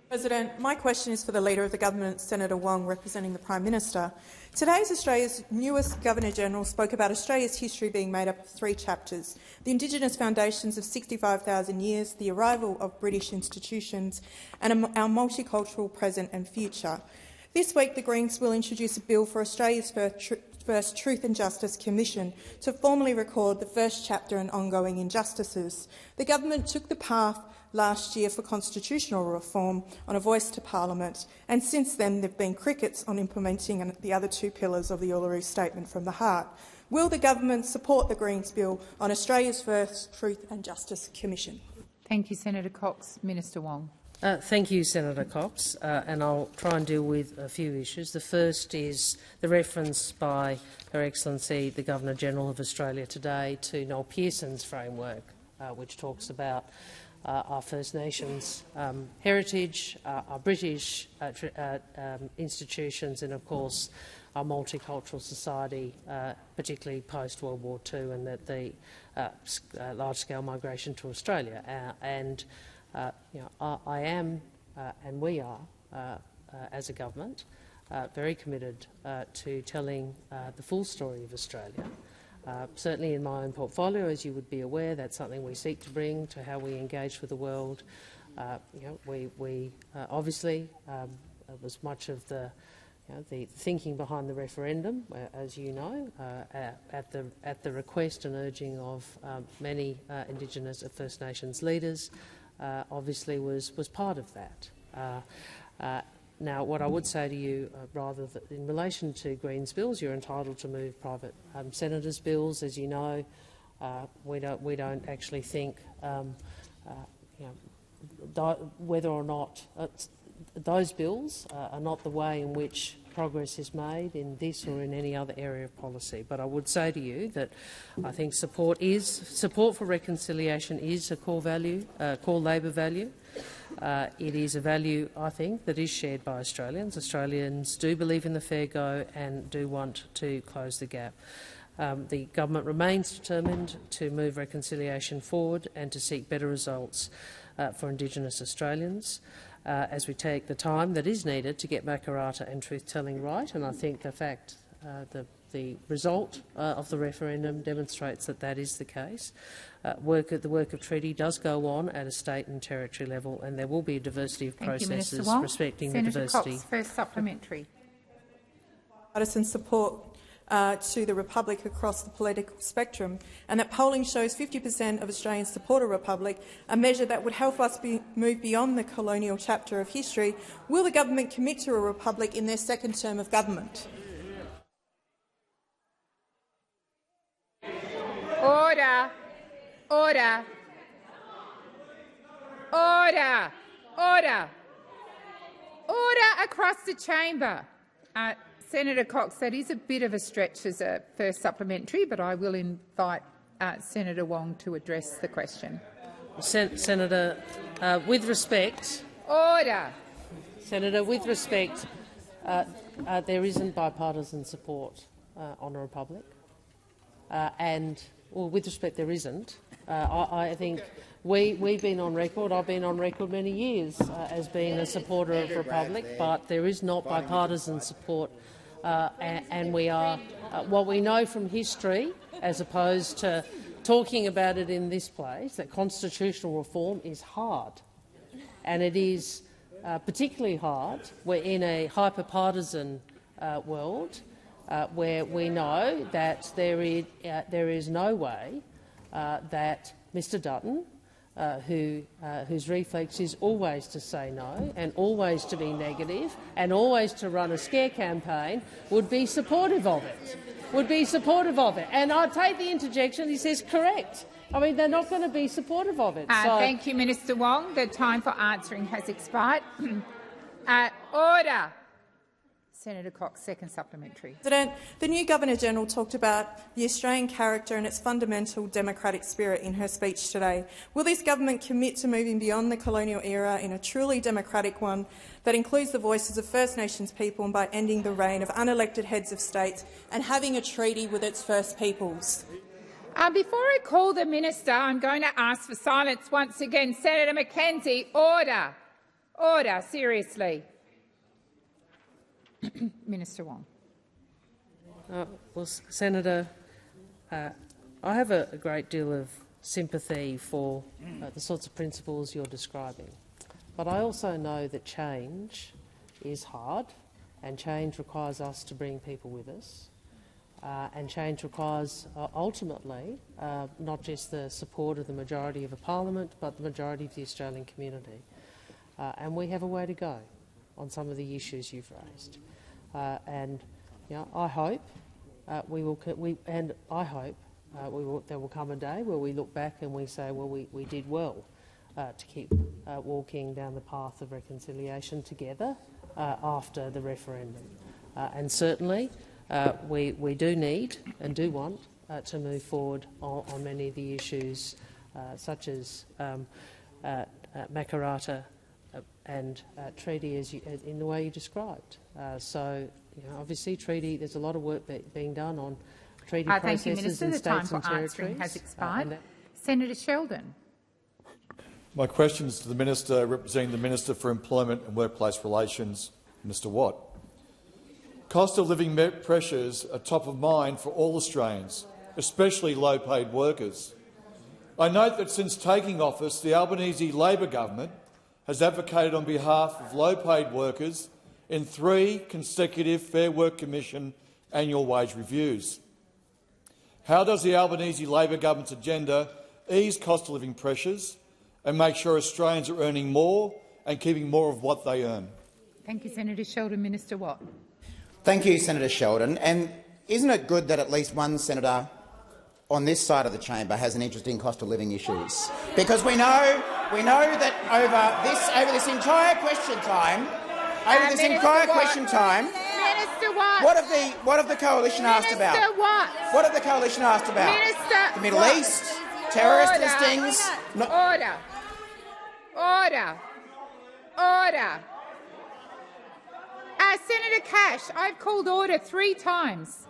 President, my question is for the Leader of the Government, Senator Wong, representing the Prime Minister. Today, Australia's newest Governor-General spoke about Australia's history being made up of 3 chapters: the Indigenous foundations of 65,000 years, the arrival of British institutions, and our multicultural present and future. This week, the Greens will introduce a bill for Australia's first Truth and Justice Commission to formally record the first chapter and ongoing injustices. The government took the path last year for constitutional reform on a voice to Parliament, and since then there have been crickets on implementing the other 2 pillars of the Uluru Statement from the Heart. Will the government support the Greens bill on Australia's first Truth and Justice Commission? Thank you, Senator Cox. Minister Wong. Thank you, Senator Cox, and I'll try and deal with a few issues. The first is the reference by Her Excellency the Governor-General of Australia today to Noel Pearson's framework, which talks about our First Nations heritage, our British institutions and, of course, our multicultural society, particularly post-World War II, and that the large-scale migration to Australia. I am, and we are, as a government, very committed to telling the full story of Australia. Certainly in my own portfolio, as you would be aware, that's something we seek to bring to how we engage with the world. We obviously, as much of the the thinking behind the referendum, as you know, at the request and urging of many Indigenous and First Nations leaders, obviously was part of that. Now, what I would say to you, rather than in relation to Greens bills, you're entitled to move private senators' bills, as you know. We don't actually think whether or not those bills are not the way in which progress is made in this or in any other area of policy. But I would say to you that I think support for reconciliation is a core value, core Labor value. It is a value, I think, that is shared by Australians. Australians do believe in the fair go and do want to close the gap. The government remains determined to move reconciliation forward and to seek better results for Indigenous Australians as we take the time that is needed to get Makarrata and truth-telling right. And I think the fact the result of the referendum demonstrates that that is the case. The work of treaty does go on at a state and territory level, and there will be a diversity of processes respecting the diversity. Senator Cox, first supplementary. Partisan support to the Republic across the political spectrum, and that polling shows 50% of Australians support a republic, a measure that would help us move beyond the colonial chapter of history. Will the government commit to a republic in their second term of government? Order. Order. Order. Order. Order across the chamber. Senator Cox, that is a bit of a stretch as a first supplementary, but I will invite Senator Wong to address the question. Senator, with respect— Order. Senator, with respect, there isn't bipartisan support on a republic, with respect, there isn't. I think we've been on record, I've been on record many years as being a supporter of a republic, but there is not bipartisan support. And we are what we know from history, as opposed to talking about it in this place, that constitutional reform is hard, and it is particularly hard. We're in a hyper-partisan world where we know that there is no way that Mr Dutton, whose reflex is always to say no and always to be negative and always to run a scare campaign, would be supportive of it. And I take the interjection. He says correct. I mean, they're not going to be supportive of it. Thank you, Minister Wong. The time for answering has expired. Order. Senator Cox, second supplementary. President, the new Governor-General talked about the Australian character and its fundamental democratic spirit in her speech today. Will this government commit to moving beyond the colonial era in a truly democratic one that includes the voices of First Nations people, and by ending the reign of unelected heads of state and having a treaty with its First Peoples? Before I call the minister, I'm going to ask for silence once again. Senator Mackenzie, order. Order, seriously. Minister Wong. Well, Senator, I have a great deal of sympathy for the sorts of principles you're describing, but I also know that change is hard, and change requires us to bring people with us, and change requires ultimately not just the support of the majority of a parliament, but the majority of the Australian community, and we have a way to go on some of the issues you've raised. I hope there will come a day where we look back and we say, well, we did well to keep walking down the path of reconciliation together after the referendum. And certainly we do need and do want to move forward on many of the issues such as Makarrata and treaty in the way you described. Obviously, treaty. There's a lot of work being done on treaty processes thank you, Minister. in the time states for and territories. Answering has expired. Senator Sheldon. My question is to the Minister representing the Minister for Employment and Workplace Relations, Mr Watt. Cost of living pressures are top of mind for all Australians, especially low-paid workers. I note that since taking office, the Albanese Labor government has advocated on behalf of low-paid workers in 3 consecutive Fair Work Commission annual wage reviews. How does the Albanese Labor government's agenda ease cost of living pressures and make sure Australians are earning more and keeping more of what they earn? Thank you, Senator Sheldon. Minister Watt. Thank you, Senator Sheldon. And isn't it good that at least one senator on this side of the chamber has an interest in cost of living issues? Because we know that over this entire question time, Minister Watt. what have the coalition asked about? Minister Watt. What have the coalition asked about? Minister the Middle Watt. East, terrorist Order. listings. Order. Order. Order. Senator Cash, I've called order 3 times.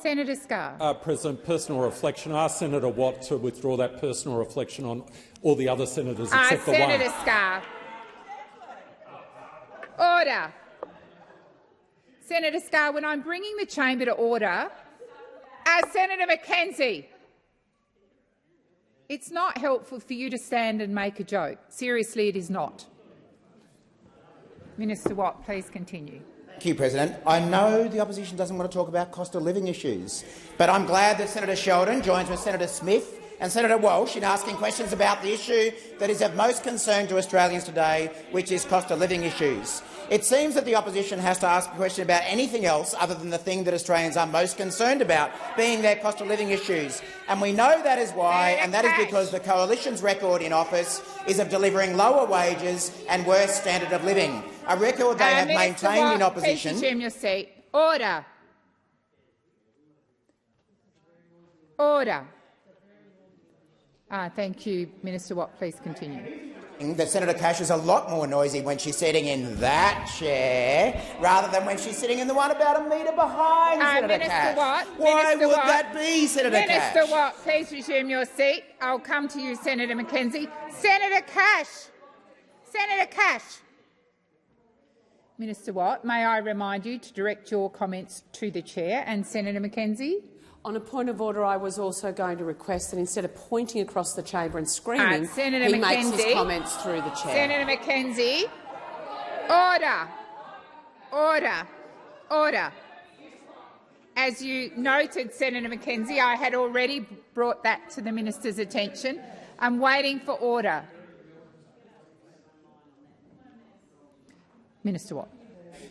Senator Scarr. President, personal reflection. I ask Senator Watt to withdraw that personal reflection on all the other senators except for one. Senator Scarr. Order. Senator Scarr, when I'm bringing the chamber to order, Senator Mackenzie, it's not helpful for you to stand and make a joke. Seriously, it is not. Minister Watt, please continue. Thank you, President. I know the opposition doesn't want to talk about cost of living issues, but I'm glad that Senator Sheldon joins with Senator Smith and Senator Walsh in asking questions about the issue that is of most concern to Australians today, which is cost of living issues. It seems that the opposition has to ask a question about anything else other than the thing that Australians are most concerned about, being their cost of living issues. And we know that is why, and that is because the coalition's record in office is of delivering lower wages and worse standard of living, a record they have maintained in opposition. Please resume your seat. Order. Order. Thank you. Minister Watt, please continue. That Senator Cash is a lot more noisy when she's sitting in that chair rather than when she's sitting in the one about a metre behind Senator Minister Cash. Watt, Why Minister would Watt, that be, Senator Cash? Minister Watt, please resume your seat. I'll come to you, Senator Mackenzie. Senator Cash. Senator Cash. Minister Watt, may I remind you to direct your comments to the chair and Senator Mackenzie. On a point of order, I was also going to request that instead of pointing across the chamber and screaming, he makes his comments through the chair. Senator Mackenzie, order, order, order. As you noted, Senator Mackenzie, I had already brought that to the minister's attention. I'm waiting for order. Minister Watt.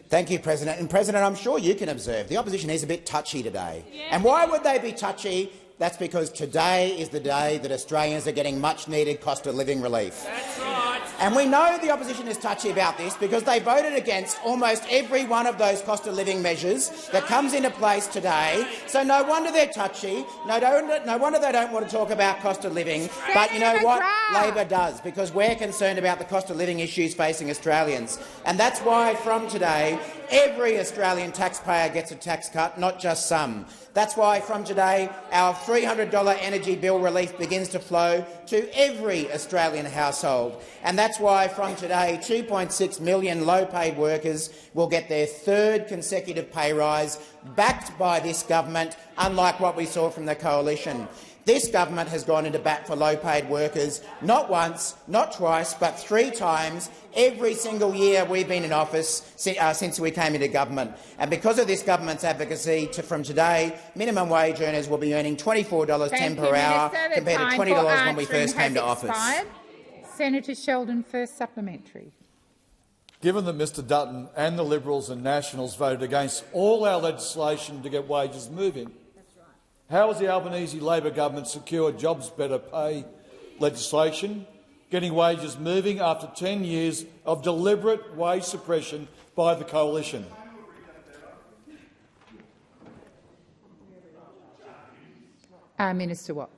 Thank you, President. And, President, I'm sure you can observe the opposition is a bit touchy today. Yeah. And why would they be touchy? That's because today is the day that Australians are getting much-needed cost of living relief. That's right. And we know the opposition is touchy about this because they voted against almost every one of those cost of living measures that comes into place today. So no wonder they're touchy. No wonder they don't want to talk about cost of living. But you know what? Labor does, because we're concerned about the cost of living issues facing Australians. And that's why from today every Australian taxpayer gets a tax cut, not just some. That's why from today our $300 energy bill relief begins to flow to every Australian household. And that's why from today 2.6 million low-paid workers will get their 3rd consecutive pay rise, backed by this government, unlike what we saw from the coalition. This government has gone into bat for low-paid workers not once, not twice, but 3 times every single year we've been in office since we came into government. And because of this government's advocacy, from today, minimum wage earners will be earning $24.10 per hour compared to $20 when we first came to office. Senator Sheldon, first supplementary. Given that Mr Dutton and the Liberals and Nationals voted against all our legislation to get wages moving, how has the Albanese Labor government secured jobs better pay legislation, getting wages moving after 10 years of deliberate wage suppression by the coalition? Minister Watt.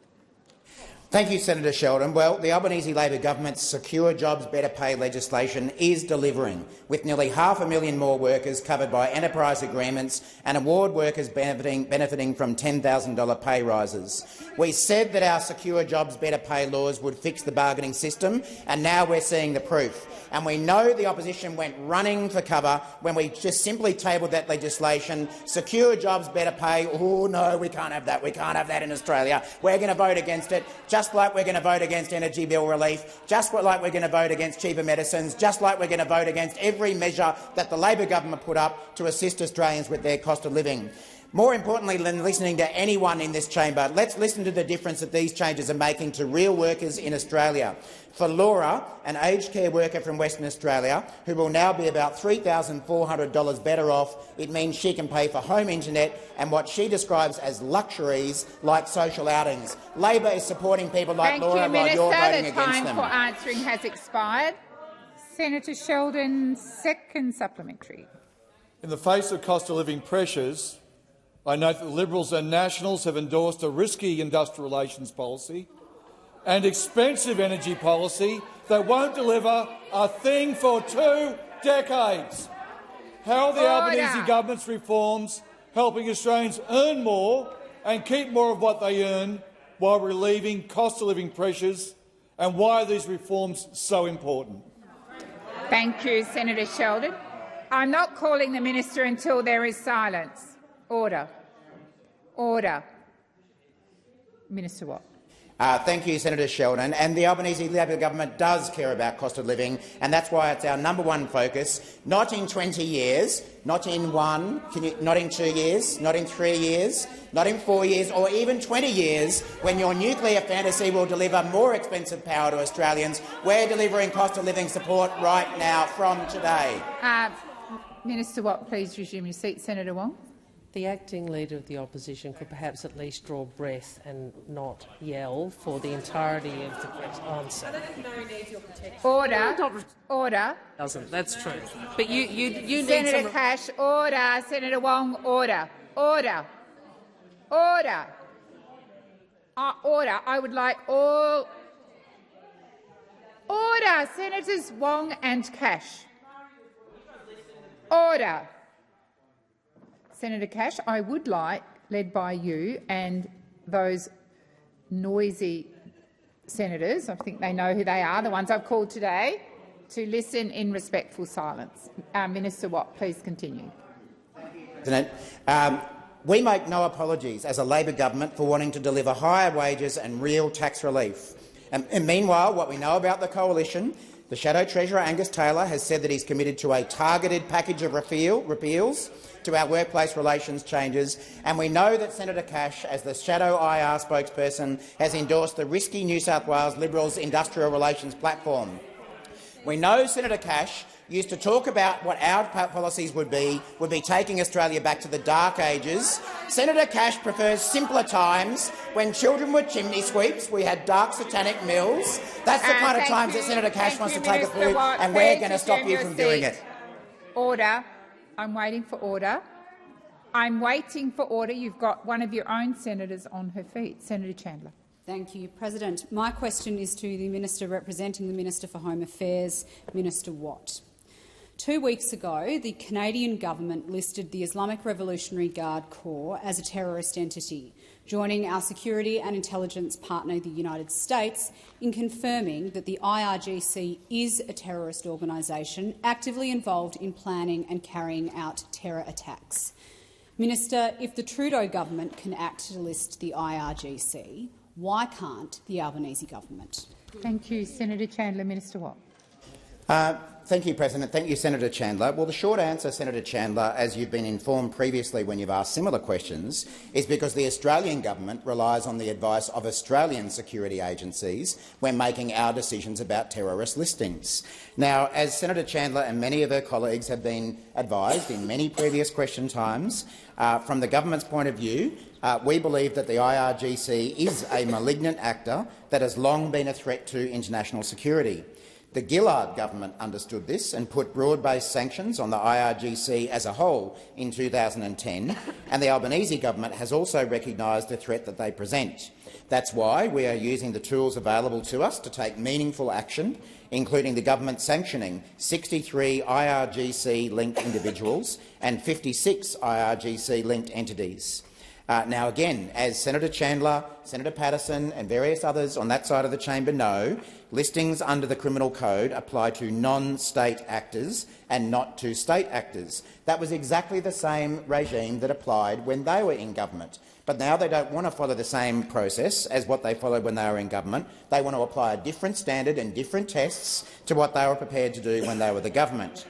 Thank you, Senator Sheldon. Well, the Albanese Labor government's Secure Jobs Better Pay legislation is delivering, with nearly 500,000 more workers covered by enterprise agreements and award workers benefiting from $10,000 pay rises. We said that our Secure Jobs Better Pay laws would fix the bargaining system, and now we're seeing the proof. And we know the opposition went running for cover when we just simply tabled that legislation. Secure Jobs Better Pay. Oh no, we can't have that. We can't have that in Australia. We're going to vote against it, just just like we're going to vote against energy bill relief, just like we're going to vote against cheaper medicines, just like we're going to vote against every measure that the Labor government put up to assist Australians with their cost of living. More importantly than listening to anyone in this chamber, let's listen to the difference that these changes are making to real workers in Australia. For Laura, an aged care worker from Western Australia, who will now be about $3,400 better off, it means she can pay for home internet and what she describes as luxuries like social outings. Labor is supporting people like Laura while you're voting against them. The time for answering has expired. Senator Sheldon, second supplementary. In the face of cost of living pressures, I note that the Liberals and Nationals have endorsed a risky industrial relations policy and expensive energy policy that won't deliver a thing for 2 decades. How are the Albanese government's reforms helping Australians earn more and keep more of what they earn while relieving cost of living pressures, and why are these reforms so important? Thank you, Senator Sheldon. I'm not calling the minister until there is silence. Order. Order. Minister Watt. Thank you, Senator Sheldon. And the Albanese Labor government does care about cost of living, and that's why it's our #1 focus. Not in 20 years, not in 1, not in 2 years, not in 3 years, not in 4 years, or even 20 years, when your nuclear fantasy will deliver more expensive power to Australians. We're delivering cost of living support right now from today. Minister Watt, please resume your seat. Senator Wong. The acting leader of the opposition could perhaps at least draw breath and not yell for the entirety of the answer. Order. Order. Doesn't. That's true. But you need Senator Cash. Order. Senator Wong. Order. Order. Order. Order. I would like all. Order. Senators Wong and Cash. Order. Senator Cash, I would like, led by you and those noisy senators, I think they know who they are, the ones I've called today, to listen in respectful silence. Minister Watt, please continue. President, we make no apologies as a Labor government for wanting to deliver higher wages and real tax relief. And meanwhile, what we know about the coalition, the Shadow Treasurer Angus Taylor has said that he's committed to a targeted package of repeals to our workplace relations changes, and we know that Senator Cash, as the Shadow IR spokesperson, has endorsed the risky New South Wales Liberals industrial relations platform. We know Senator Cash used to talk about what our policies would be taking Australia back to the dark ages. Senator Cash prefers simpler times when children were chimney sweeps, we had dark satanic mills. That's the kind of times that Senator Cash wants to take us through, and we're going to stop you from doing it. Order. I'm waiting for order. I'm waiting for order. You've got one of your own senators on her feet. Senator Chandler. Thank you, President. My question is to the Minister representing the Minister for Home Affairs, Minister Watt. 2 weeks ago, the Canadian government listed the Islamic Revolutionary Guard Corps as a terrorist entity, joining our security and intelligence partner, the United States, in confirming that the IRGC is a terrorist organisation actively involved in planning and carrying out terror attacks. Minister, if the Trudeau government can act to list the IRGC, why can't the Albanese government? Thank you, Senator Chandler. Minister Watt. Thank you, President. Thank you, Senator Chandler. Well, the short answer, Senator Chandler, as you've been informed previously when you've asked similar questions, is because the Australian government relies on the advice of Australian security agencies when making our decisions about terrorist listings. Now, as Senator Chandler and many of her colleagues have been advised in many previous question times, from the government's point of view, we believe that the IRGC is a malignant actor that has long been a threat to international security. The Gillard government understood this and put broad-based sanctions on the IRGC as a whole in 2010, and the Albanese government has also recognised the threat that they present. That's why we are using the tools available to us to take meaningful action, including the government sanctioning 63 IRGC-linked individuals and 56 IRGC-linked entities. Now, again, as Senator Chandler, Senator Patterson and various others on that side of the chamber know, listings under the Criminal Code apply to non-state actors and not to state actors. That was exactly the same regime that applied when they were in government. But now they don't want to follow the same process as what they followed when they were in government. They want to apply a different standard and different tests to what they were prepared to do when they were the government.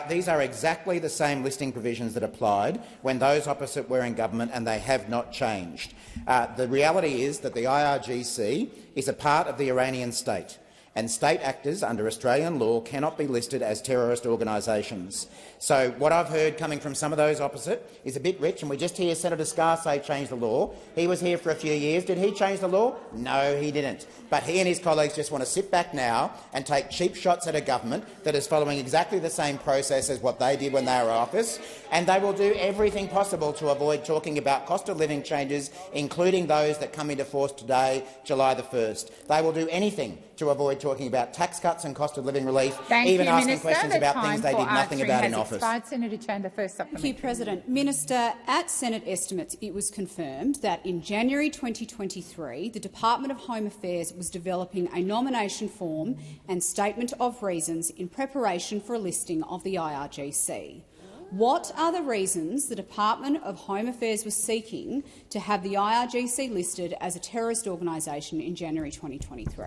These are exactly the same listing provisions that applied when those opposite were in government, and they have not changed. The reality is that the IRGC is a part of the Iranian state, and state actors under Australian law cannot be listed as terrorist organisations. So what I've heard coming from some of those opposite is a bit rich, and we just hear Senator Scarr say change the law. He was here for a few years. Did he change the law? No, he didn't. But he and his colleagues just want to sit back now and take cheap shots at a government that is following exactly the same process as what they did when they were in office, and they will do everything possible to avoid talking about cost of living changes, including those that come into force today, July the 1st. They will do anything to avoid talking about tax cuts and cost of living relief, even asking questions about things they did nothing about in office. Senator Chandler, first supplementary. Thank you, President. Minister, at Senate estimates, it was confirmed that in January 2023 the Department of Home Affairs was developing a nomination form and statement of reasons in preparation for a listing of the IRGC. What are the reasons the Department of Home Affairs was seeking to have the IRGC listed as a terrorist organisation in January 2023?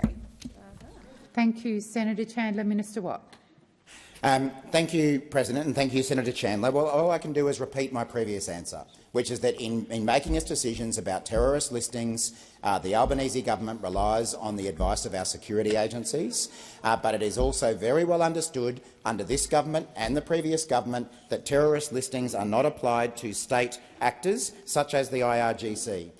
Thank you, Senator Chandler. Minister Watt. Thank you, President, and thank you, Senator Chandler. Well, all I can do is repeat my previous answer, which is that in making its decisions about terrorist listings, the Albanese government relies on the advice of our security agencies, but it is also very well understood under this government and the previous government that terrorist listings are not applied to state actors such as the IRGC.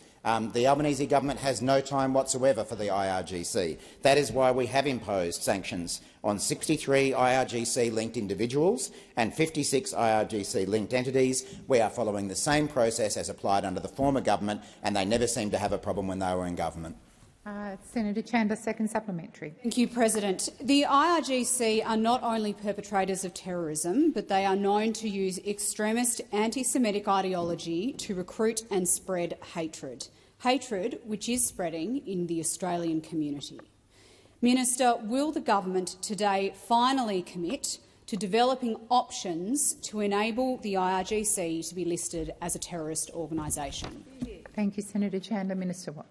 The Albanese government has no time whatsoever for the IRGC. That is why we have imposed sanctions on 63 IRGC-linked individuals and 56 IRGC-linked entities. We are following the same process as applied under the former government, and they never seemed to have a problem when they were in government. Senator Chandler, second supplementary. Thank you, President. The IRGC are not only perpetrators of terrorism, but they are known to use extremist anti-Semitic ideology to recruit and spread hatred. Hatred which is spreading in the Australian community. Minister, will the government today finally commit to developing options to enable the IRGC to be listed as a terrorist organisation? Thank you, Senator Chandler. Minister Watt.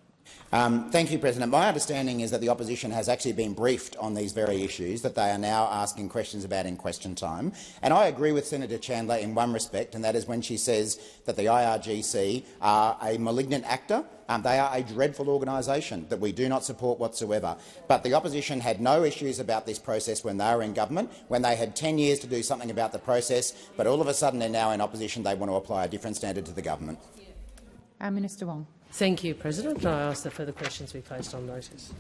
Thank you, President. My understanding is that the opposition has actually been briefed on these very issues that they are now asking questions about in question time. And I agree with Senator Chandler in one respect, and that is when she says that the IRGC are a malignant actor. They are a dreadful organisation that we do not support whatsoever. But the opposition had no issues about this process when they were in government, when they had 10 years to do something about the process, but all of a sudden they're now in opposition. They want to apply a different standard to the government. Minister Wong. Thank you, President. I ask that further questions be placed on notice.